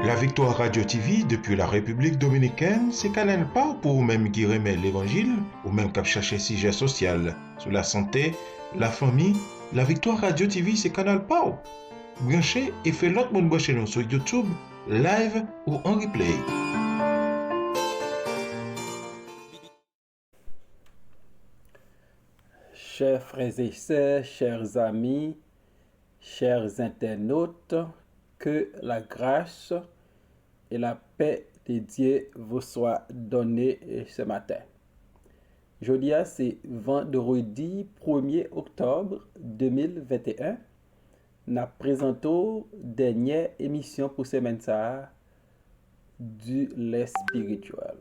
La Victoire Radio TV depuis la République Dominicaine, c'est Canal pas pour vous-même qui remet l'Évangile, ou même qui chercher sujet social sur la santé, la famille. La Victoire Radio TV, c'est Canal pas. Branchez et fait l'autre monde brancher nous sur YouTube, live ou en replay. Chers frères et sœurs, chers amis, chers internautes, que la grâce et la paix de Dieu vous soient données ce matin. Jeudi, c'est vendredi 1er octobre 2021. Nous présentons dernière émission pour semaine ça du lait spirituel.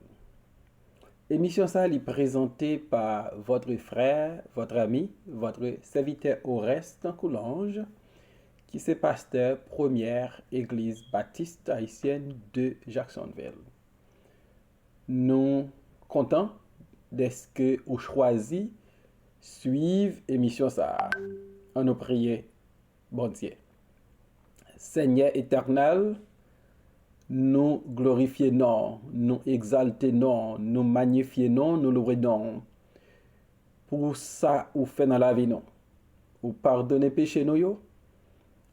Émission ça est présentée par votre frère, votre ami, votre serviteur Oreste Coulange, qui est pasteur première église baptiste haïtienne de Jacksonville. Nous contents d'être que vous choisi suivre émission ça. En nous prier, bon Dieu. Seigneur éternel, nous glorifions, nous exaltons, nous magnifions, nous louons pour ça ou fait dans la vie nous. Ou pardonner péché nous yo,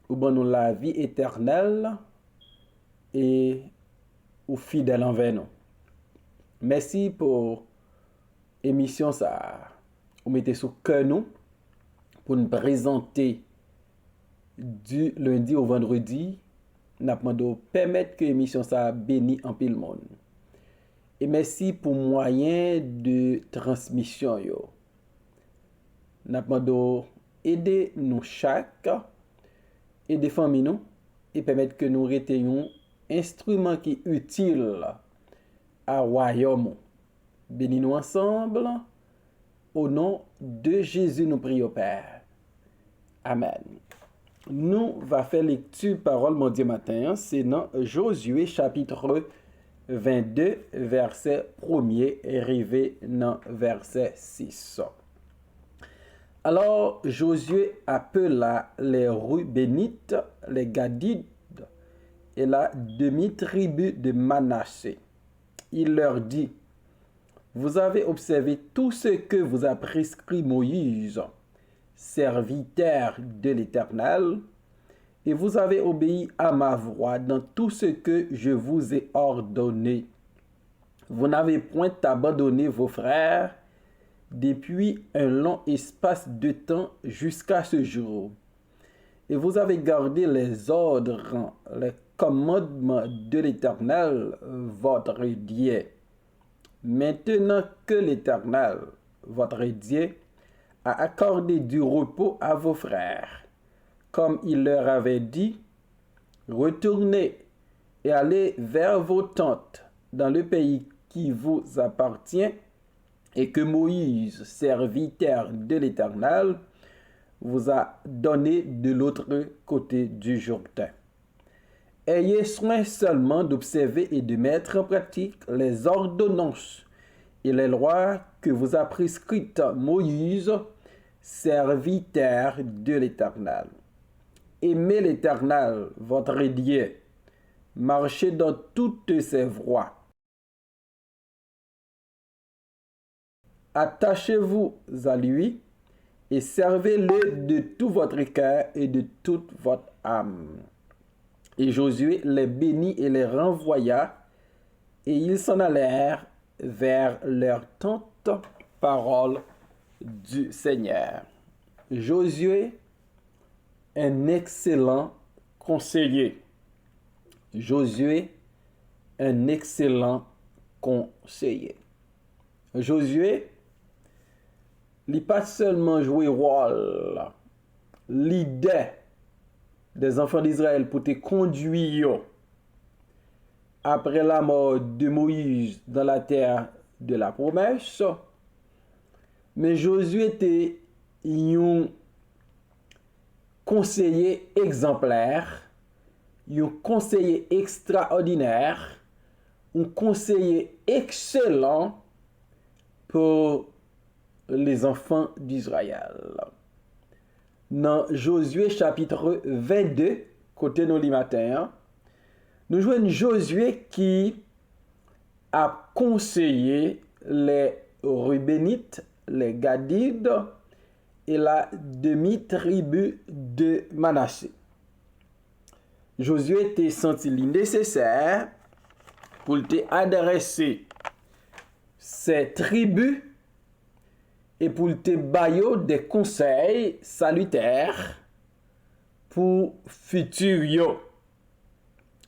ou bon nous la vie éternelle et ou fidèle envers nous. Merci pour émission ça. Vous mettez sous cœur nous pour nous présenter du lundi au vendredi. N'a demandé permettre que l'émission ça béni en pile monde. Et merci pour moyen de transmission yo. N'a demandé aider nous chaque aider famille nous et permettre que nous retenions instrument qui utile à royaume. Bénis nous ensemble au nom de Jésus nous prions Père. Amen. Nous va faire lecture parole mon Dieu matin, c'est dans Josué chapitre 22 verset 1er et arrivé dans verset 6. Alors Josué appela les Rubénites, les Gadides et la demi-tribu de Manassé. Il leur dit: vous avez observé tout ce que vous a prescrit Moïse, serviteur de l'Éternel, et vous avez obéi à ma voix dans tout ce que je vous ai ordonné. Vous n'avez point abandonné vos frères depuis un long espace de temps jusqu'à ce jour. Et vous avez gardé les ordres, les commandements de l'Éternel, votre Dieu. Maintenant que l'Éternel, votre Dieu, a accordé du repos à vos frères, comme il leur avait dit, retournez et allez vers vos tentes dans le pays qui vous appartient et que Moïse, serviteur de l'Éternel, vous a donné de l'autre côté du Jourdain. Ayez soin seulement d'observer et de mettre en pratique les ordonnances et les lois que vous a prescrites Moïse, serviteur de l'Éternel. Aimez l'Éternel, votre Dieu. Marchez dans toutes ses voies. Attachez-vous à lui et servez-le de tout votre cœur et de toute votre âme. Et Josué les bénit et les renvoya, et ils s'en allèrent vers leur tente. Parole du Seigneur. Josué, un excellent conseiller. Josué, un excellent conseiller. Josué, il n'a pas seulement joué rôle, l'idée des enfants d'Israël pour te conduire après la mort de Moïse dans la terre de la promesse, mais Josué était un conseiller exemplaire, un conseiller extraordinaire, un conseiller excellent pour les enfants d'Israël. Dans Josué chapitre 22, côté nous le matin, nous jouons Josué qui a conseillé les Rubénites, les Gadides et la demi-tribu de Manassé. Josué était senti nécessaire pour te adresser ces tribus et pour te bailler des conseils salutaires pour futur.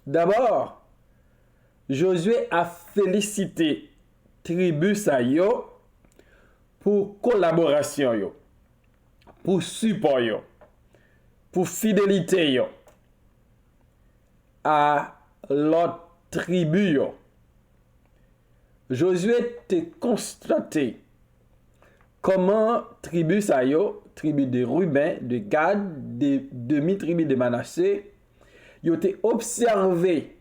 D'abord, Josué a félicité tribu sa yo pour collaboration yo, pour support yo, pour fidélité yo à l'autre tribu yo. Josué te constaté comment tribu sa yo, tribu de Ruben, de Gad, de demi-tribu de Manassé, yo te observé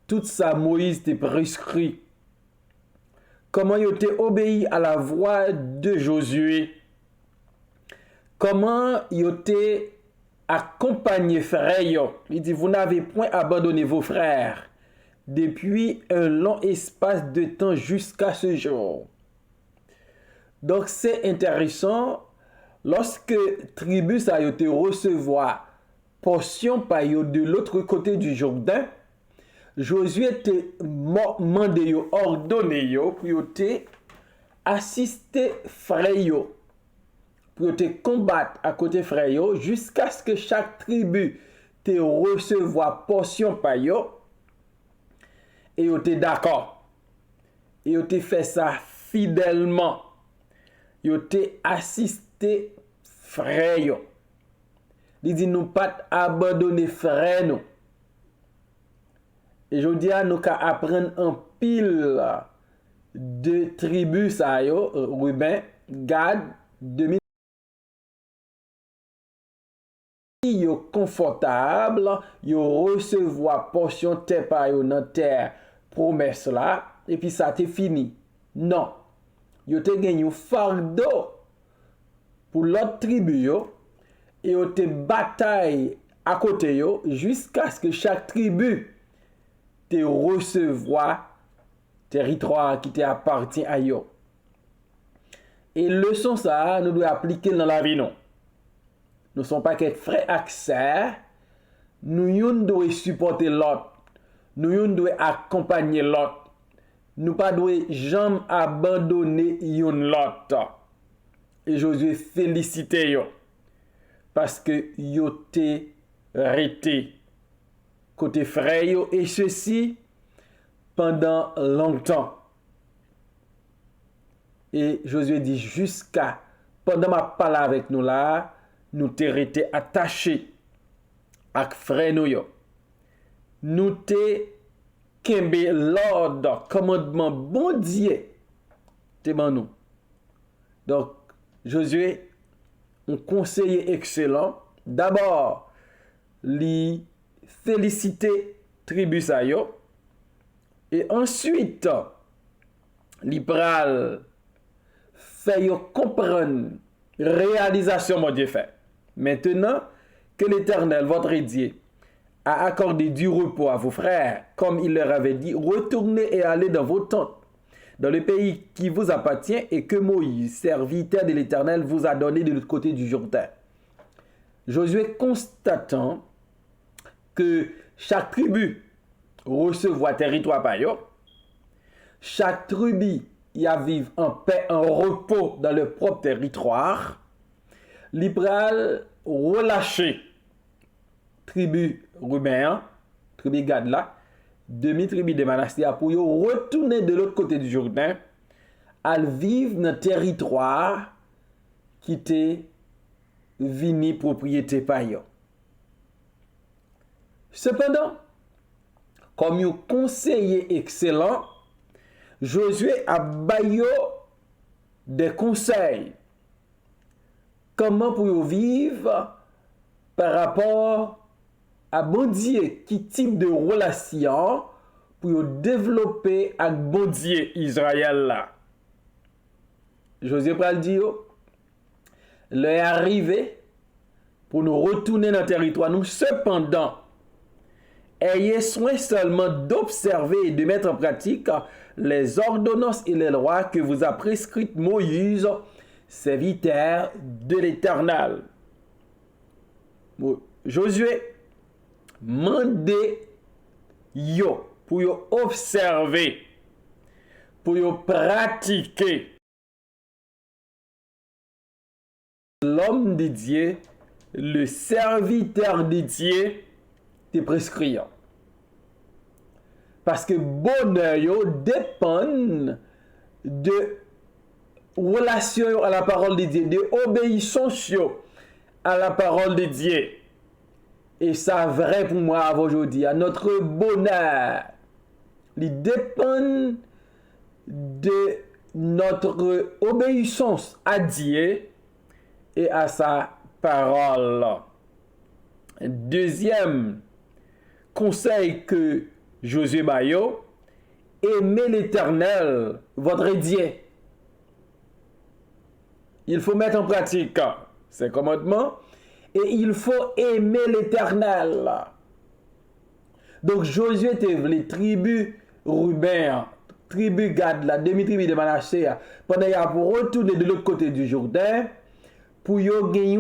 tout ça Moïse te prescrit. Comment yo te obéi à la voix de Josué. Comment yo te accompagné frère yo. Il dit, vous n'avez point abandonné vos frères depuis un long espace de temps jusqu'à ce jour. Donc c'est intéressant, lorsque tribu ça yo te recevoir portion par yo de l'autre côté du Jourdain, Josué te mandé yo, ordonné yo, pour yo te assister frère yo, pour yo te combattre à côté frère yo, jusqu'à ce que chaque tribu te recevoir portion par yo, et yo te d'accord. Et yo te fait ça fidèlement. Yo te assisté frère yo. Il dit nous pas abandonner frère nous. Et je dis à nous qu'à apprendre un pile de tribus ça yo, Ruben, Gad, demi yo confortable, yo recevoir portion terre par yo dans terre promesse là et puis ça t'est fini. Non. Yo te gagné un fardeau pour l'autre tribu yo et yo te bataille à côté yo jusqu'à ce que chaque tribu te recevoir territoire qui te appartient à yo. Et leçon ça nous doit appliquer dans la vie non. Nous sommes pas qu'être frères accès, nous yon doit supporter l'autre. Nous yon doit accompagner l'autre. Nous pas doit jamais abandonner yon l'autre. Et Josué félicité yo parce que yo te resté côté frère yo et ceci pendant longtemps. Et Josué dit jusqu'à pendant ma parole avec nous là, nous te resté attachés avec frère nous yo. Nous te kembe l'ordre, commandement bon Dieu te ban nous. Donc Josué un conseiller excellent. D'abord, li féliciter tribu sa yo et ensuite li pral fait yo comprendre réalisation mon Dieu fait. Maintenant que l'Éternel votre Dieu a accordé du repos à vos frères comme il leur avait dit, retournez et allez dans vos tentes dans le pays qui vous appartient et que Moïse, serviteur de l'Éternel, vous a donné de l'autre côté du Jourdain. Josué constatant que chaque tribu recevoir territoire par eux, chaque tribu y a vivre en paix, en repos dans leur propre territoire, l'Ibral relâché tribu Ruben, tribu Gad là, demi-tribu de Manassé pour yo retourner de l'autre côté du Jourdain, à vivre dans le territoire qui était vini propriété par yo. Cependant, comme un conseiller excellent, Josué a baillé des conseils. Comment pour vivre par rapport à bon Dieu, qui type de relation pour développer avec bon Dieu Israël là. Josué pral dit l'heure arrivé pour nous retourner dans le territoire nous cependant Ayez soin seulement d'observer et de mettre en pratique les ordonnances et les lois que vous a prescrites Moïse, serviteur de l'Éternel. Josué, mandez yo pour yo observer, pour yo pratiquer. L'homme de Dieu, le serviteur de Dieu, te prescrit. Parce que bonheur yo dépend de relation à la parole de Dieu, de obéissance à la parole de Dieu. Et ça vrai pour moi aujourd'hui, à notre bonheur, il dépend de notre obéissance à Dieu et à sa parole. Deuxième conseil que Josué Bayo, aimez l'Éternel, votre Dieu. Il faut mettre en pratique ces commandements et il faut aimer l'Éternel. Donc Josué était les tribus Ruben, tribu Gad, la demi-tribu de Manassé, pendant qu'il a pour retourner de l'autre côté du Jourdain, pour y gagner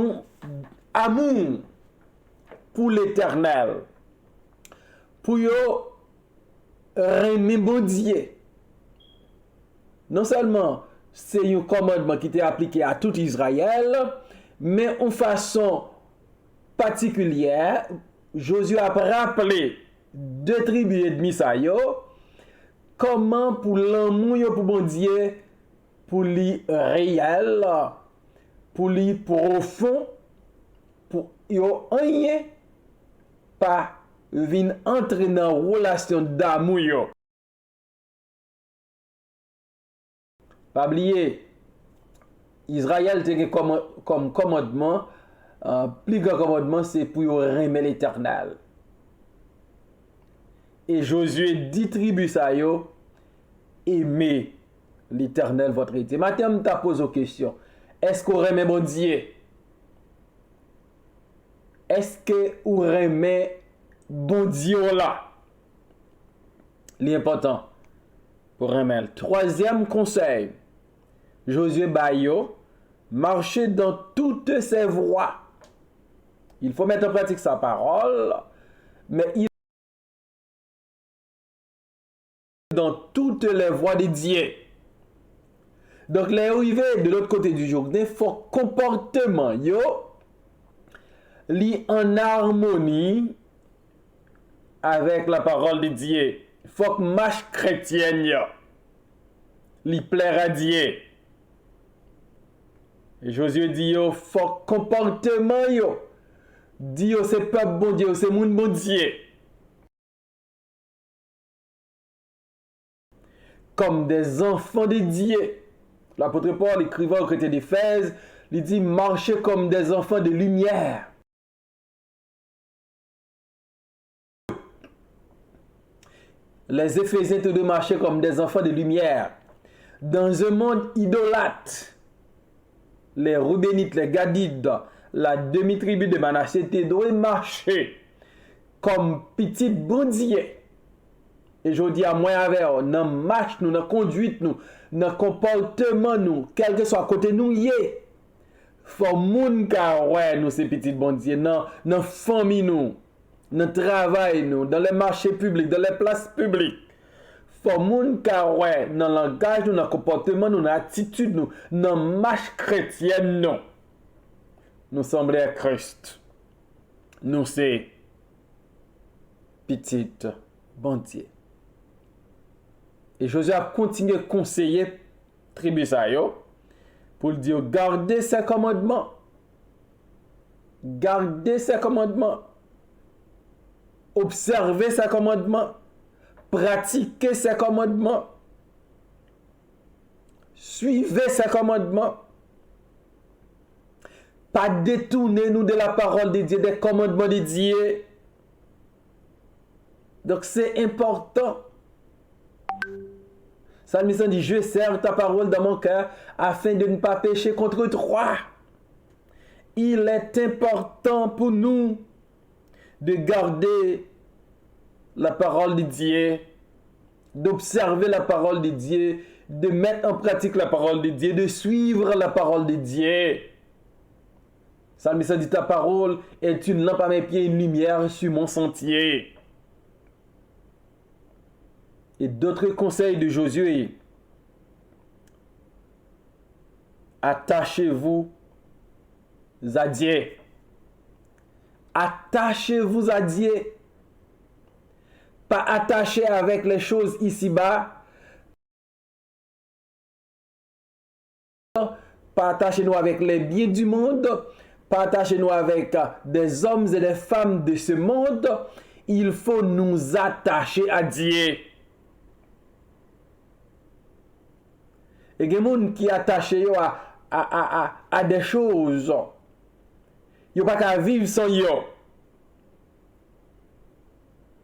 amour pour l'Éternel, pour y aimer bon Dieu. Non seulement c'est un commandement qui était appliqué à tout Israël, mais en façon particulière, Josué a rappelé deux tribus et demi ça yo, comment pour l'amour pour bon Dieu, pour lui réel, pour lui profond, pour yo rien pas vin entrer dans relation d'amour yo. Pas oublier, Israël a comme commandement, plus grand commandement, c'est pour aimer l'Éternel. Et Josué dit tribu ça yo, aimer l'Éternel votre Dieu. Maintenant, je te pose une question. Est-ce qu'on aime mon Dieu? Est-ce que vous aimez bon Dieu là? L'important pour aimer. Troisième conseil. Josué Bayo, marcher dans toutes ses voies. Il faut mettre en pratique sa parole, mais il dans toutes les voies de Dieu. Donc, les arrivés de l'autre côté du Jourdain, il faut comportement yo li en harmonie avec la parole de Dieu. Il faut que marche chrétienne yo li plaire à Dieu. Et Josué dit yo, faut comportement yo. Dit yo, c'est pas bon Dieu, c'est mon bon Dieu. Comme des enfants de Dieu. L'apôtre Paul, écrivant aux chrétiens d'Éphèse, il dit marchez comme des enfants de lumière. Les Éphésiens te de marcher comme des enfants de lumière. Dans un monde idolâtre, les Roubénites, les Gadides, la demi-tribu de Manassé te doivent marcher comme petit bon Dieu. Et je dis à moi avec eux, dans marche nous, dans conduite nous, dans comportement nous, quel que soit côté nous y est. Faut moun ka ouais nous ces petits bon Dieu, dans famille nous, dans travail nous, dans les marchés publics, dans les places publiques. Faut moun ka ouais dans langage nous, dans comportement nous, dans attitude nous, dans marche chrétienne nous. Nous sommes les Christ. Nous c'est petit bon Dieu. Et Josué a continué à conseiller tribu sa yo pour lui dire gardez ses commandements. Gardez ses commandements. Observez ses commandements. Pratiquez ses commandements. Suivez ses commandements. Pas détournez-nous de la parole de Dieu, des commandements de Dieu. Donc c'est important. Psalmiste dit, je serre ta parole dans mon cœur afin de ne pas pécher contre toi. Il est important pour nous de garder la parole de Dieu, d'observer la parole de Dieu, de mettre en pratique la parole de Dieu, de suivre la parole de Dieu. Psalmiste dit, ta parole est une lampe à mes pieds, une lumière sur mon sentier. Et d'autres conseils de Josué. Attachez-vous à Dieu. Attachez-vous à Dieu. Pas attaché avec les choses ici-bas. Pas attachez-nous avec les biens du monde. Pas attachez-nous avec des hommes et des femmes de ce monde. Il faut nous attacher à Dieu. Et il y a des gens qui sont attachés à des choses. Ils ne peuvent pas vivre sans eux.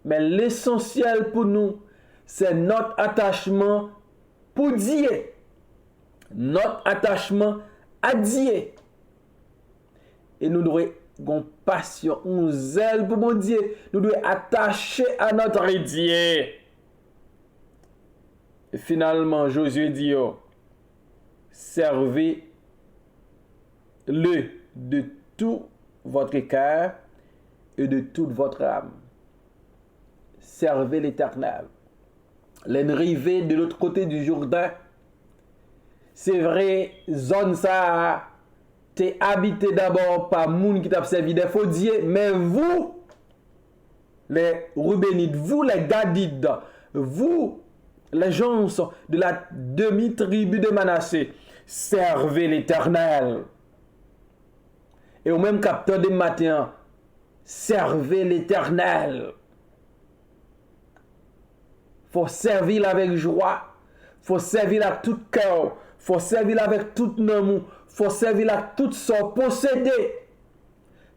Mais l'essentiel pour nous, c'est notre attachement pour Dieu. Notre attachement à Dieu. Et nous devons avoir passion, un zèle pour mon Dieu. Nous devons attacher à notre Dieu. Et finalement, Josué dit, servez-le de tout votre cœur et de toute votre âme. Servez l'Éternel. L'enrivé de l'autre côté du Jourdain, c'est vrai, zone ça, t'es habité d'abord par moun qui t'a servi des faux dieux, mais vous, les Rubénites, vous les Gadides, vous, les gens de la demi-tribu de Manassé, servez l'Éternel. Et au même capteur de matin, servez l'Éternel. Faut servir avec joie. Faut servir avec tout cœur. Faut servir avec tout amour. Faut servir avec tout son possédé.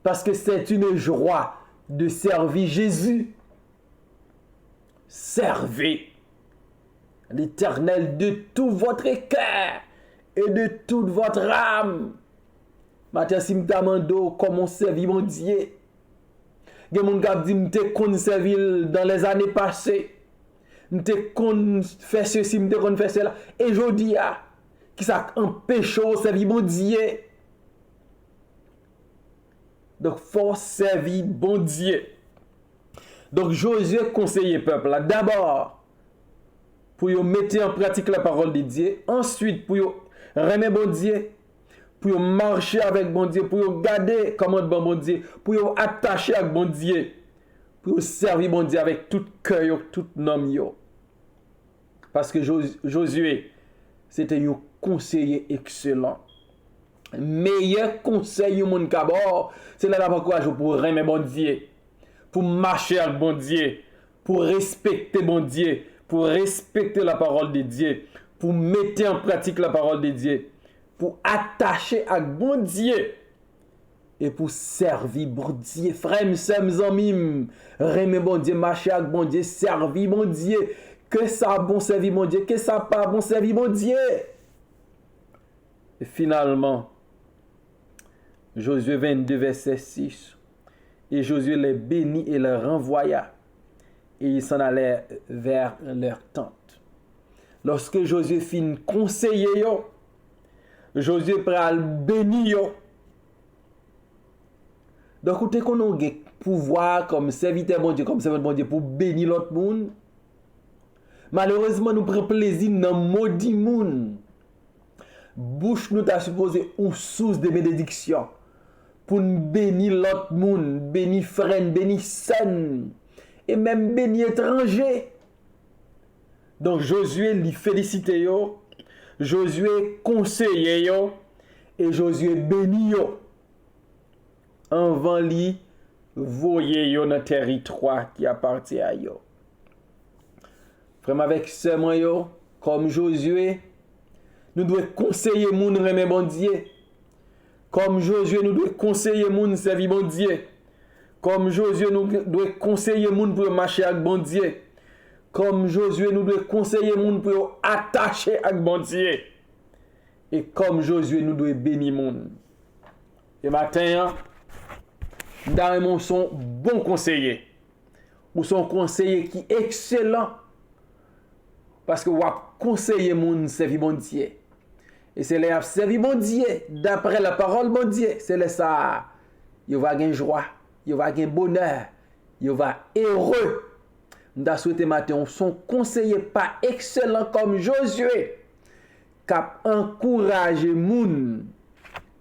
Parce que c'est une joie de servir Jésus. Servez l'Éternel de tout votre cœur et de toute votre âme. Matin, si je demande comment servir mon Dieu, il y a des gens qui disent que je suis servir dans les années passées. Je suis fait ceci, je suis fait cela. Et je dis, qui ça empêche de servir mon Dieu. Donc, il faut servir bon Dieu. Donc, Josué conseille le peuple là. D'abord, pour mettre en pratique la parole de Dieu. Ensuite, pour remettre bon Dieu. Pour marcher avec bon Dieu. Pour garder commandement bon Dieu. Pour attacher avec bon Dieu. Pour servir bon Dieu avec tout cœur, tout nom. Parce que Josué, c'était un conseiller excellent. Meilleur conseil au monde d'abord, c'est là courage pour remettre bon Dieu. Pour marcher avec bon Dieu. Pour respecter bon Dieu. Pour respecter la parole de Dieu. Pour mettre en pratique la parole de Dieu. Pour attacher avec bon Dieu. Et pour servir bon Dieu. Frères, mes amis, remettre bon Dieu, marcher avec bon Dieu, servir bon Dieu. Que ça bon servir mon Dieu, que ça pas bon servir mon Dieu. Et finalement, Josué 22, verset 6. Et Josué les bénit et les renvoya. Et ils s'en allaient vers leur tente. Lorsque Josué finit conseiller, Josué pral béni. Donc, écoutez qu'on a un pouvoir comme serviteur bon Dieu, comme serviteur bon Dieu pour bénir l'autre monde. Malheureusement, nous prenons plaisir dans maudit monde. Bouche nous t'a supposé une source de bénédiction pour nous bénir l'autre monde, bénir frère, bénir sœur et même bénir étranger. Donc Josué lui félicite yo, Josué conseille yo et Josué béni yo. Avant lui voyer yo dans territoire qui appartient à yo. Frère avec seulement yo, comme Josué, nous devons conseiller moun remet bon Dieu. Comme Josué, nous devons conseiller moun servir bon Dieu. Comme Josué, nous devons conseiller moun pour marcher avec bon Dieu. Comme Josué, nous devons conseiller moun pour attacher avec bon Dieu. Et comme Josué, nous devons bénir moun. Et matin, nous avons son bon conseiller. ou son conseiller qui est excellent. Parce que vous conseiller moun servi bon Dieu. Et c'est les servi bon Dieu d'après la parole bon Dieu. C'est les ça. Il va gagner joie, il va gagner bonheur, il va heureux. Nous avons souhaité matin son conseiller pas excellent comme Josué, qui a encouragé moun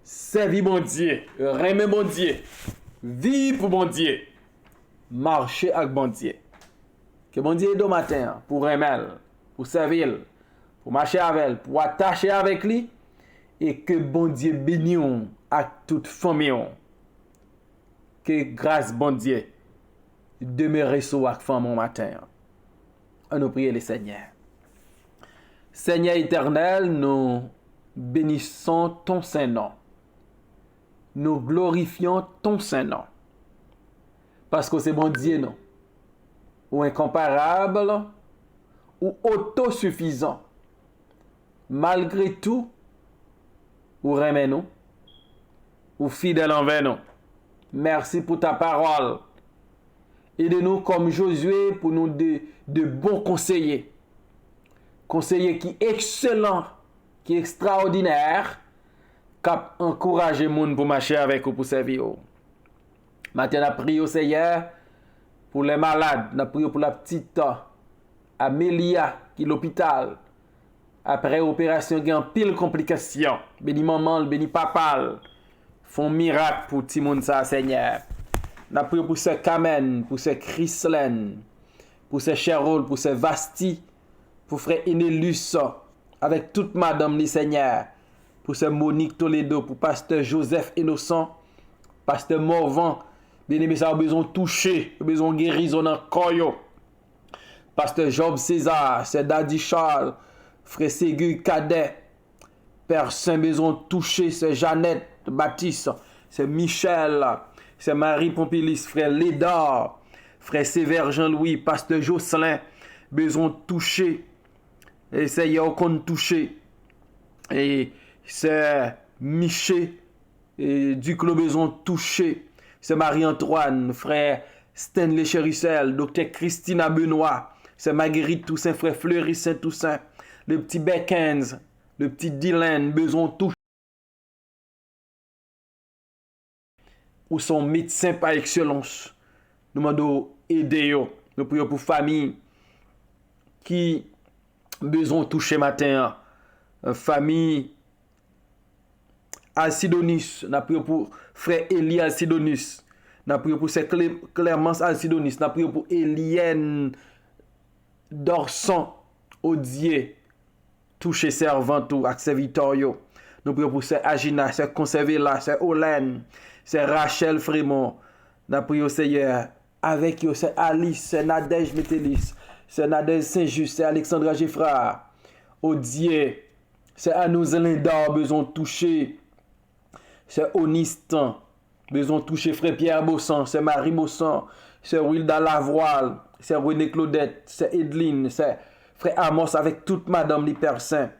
servi bon Dieu, remet bon Dieu, vivre pour bon Dieu, marcher avec bon Dieu. Que bon Dieu aide matin pour remettre, pour servir, pour marcher avec elle, pour attacher avec lui, et que bon Dieu bénisse à toute famille. Que grâce bon Dieu demeure sur la femme au matin. On nous prie le Seigneur. Seigneur éternel, nous bénissons ton Saint-Nom. Nous glorifions ton Saint-Nom. Parce que c'est bon Dieu, non? Ou incomparable, ou autosuffisant. Malgré tout, ou remet nous, ou fidèle envers nous. Merci pour ta parole. Aide-nous comme Josué pour nous de bons conseillers. Conseillers qui excellents, qui extraordinaires, qui encouragent les gens pour marcher avec vous, pour servir. Maintenant, nous prions au Seigneur pour les malades. Nous prions pour la petite Amélia qui est à l'hôpital. Après l'opération, il y a une pile complications. Béni maman, béni papa. Font miracle pour tout le monde, Seigneur. Nous prions pour ce Kamen, pour ce Chrislène, pour ce Chérol, pour ce Vasti, pour frère Enélus, avec toute madame, les Seigneur. Pour ce Monique Toledo, pour pasteur Joseph Innocent, pasteur Morvan. Bien-aimé, ça a besoin de toucher, a besoin de guérison dans le corps. Pasteur Job César, c'est Daddy Charles, frère Ségu Cadet, Père Saint, besoin de toucher, c'est Jeannette Baptiste, c'est Michel, c'est Marie Pompilis, frère Lédard, frère Sévère Jean-Louis, pasteur Jocelyn, besoin de toucher, et c'est Yokon toucher, et c'est Miché, et Duclos besoin de toucher, c'est Marie-Antoine, frère Stanley Chérissel, docteur Christina Benoît, c'est Marguerite Toussaint, frère Fleury Saint-Toussaint, le petit Beckens, le petit Dylan, besoin de toucher. Ou son médecin par excellence. Nous demandons aider. Nous prions pour famille qui besoin de toucher matin. Famille Alcidonis. Nous prions pour frère Élie Alcidonis. Nous prions pour Clémence Alcidonis. Nous prions pour Eliane Dorson Odier. Toucher servant tout, accès Vittorio. Nous prions pour ces Agina, ces Conservela, ces Olène, ces Rachel Frémont. Nous prions Seigneur avec eux, c'est Alice, c'est Nadège Métélis, c'est Nadège Saint-Just, c'est Alexandra Geffra, Odier, c'est Anouze Linda, besoin de toucher, c'est Onistan, besoin de toucher frère Pierre Bossan, c'est Marie Bossan, c'est Wilda Lavoile, c'est René Claudette, c'est Edline, c'est frère Amos avec toute madame l'Hyper Saint.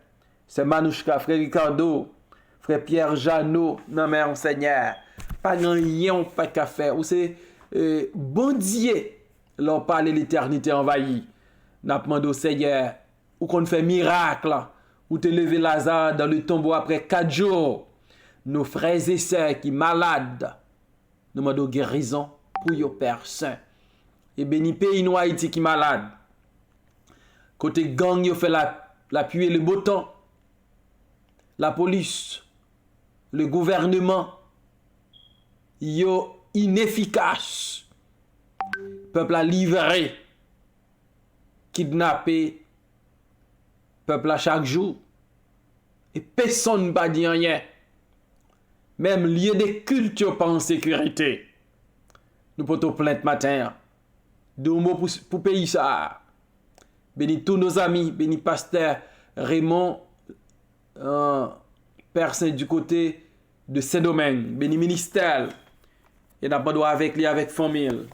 C'est Manouchka, frère Ricardo, frère Pierre Jeannot, non mais Seigneur. Pas rien, pas qu'à faire. Ou c'est bon Dieu, l'on parle l'éternité envahie. N'a demandé au Seigneur, ou qu'on fait miracle, ou te lever Lazare dans le tombeau après 4 jours. Nos frères et sœurs qui malades, nous demandons guérison pour your Père Saint. Et béni pays nous Haïti qui malade. Côté gang, yo fait la pluie et le beau temps. La police, le gouvernement, yo inefficace. Peuple a livré, kidnappé, peuple à chaque jour. Et personne ne va dire rien. Même lieu de culte pas en sécurité. Nous portons plainte matin. Deux mots pour pays ça. Bénis tous nos amis, bénis pasteur Raymond, Père Saint du côté de Saint-Domingue, bénis ministère, et n'a pas droit avec lui, avec famille.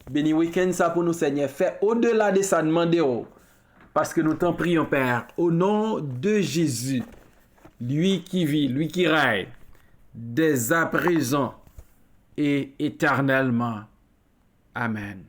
Bénis week-end ça pour nous, Seigneur. Fais au-delà de ça, demandez-vous. Parce que nous t'en prions, Père, au nom de Jésus, lui qui vit, lui qui règne, dès à présent et éternellement. Amen.